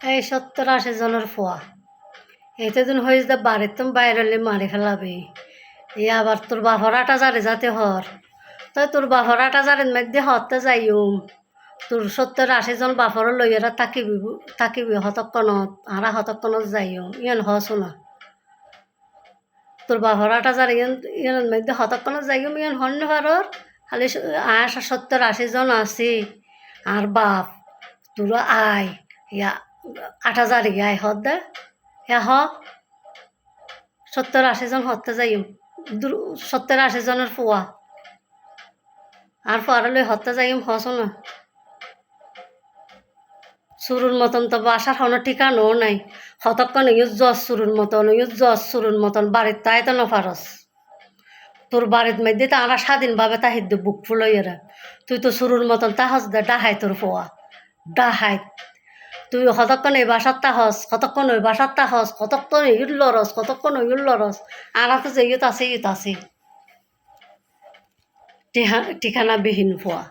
এই 70-80 জনের ফোয়া এতে দিন হয়ে যা বাড়ির তুমি বাইরে মারি ফেলাবি আবার তোর বাপর 8,000 যাতে হর তাই তোর বাপর 8,000 মধ্যে হতে যাইও তোর 70-80 জন বাপর লইয়েরা থাকিবি হতক্ষণত আরা হতক্ষণত যাইও ইয়ান হসো না তোর বাপর 8,000 ইয়ান মধ্যে হতক্ষণত যাইও ইয়ান হন্য পারর খালি 70-80 জন আছি আর বাপ তোর আয় ইয়া 8,000 আয় হত দে হ 70-80 জন হতে যাইও 70-80 জনের ফুয়া আর ফুয়ারে হতে যাইম হসো না শুরুর মতন তো বাসার কোনো ঠিকানাও নাই হতক্ষণ জজ শুরুর মতন বাড়ির তাই তো নফারস তোর বাড়ির মধ্যে তো আমরা স্বাধীনভাবে তাহির বুক ফুলইয়েরা তুই তো শুরুর মতন তাহস দে ডাহাই তোর ফোয়া ডাহাই তুই কতক্ষণ এই বাসার তাহস কতক্ষণ ওই বাসার তাহস কতক্ষণ ইউর লরস কতক্ষণ ইউর লরস আনা তো যে ইয়ত আছে ঠিকানা বিহীন ফোয়া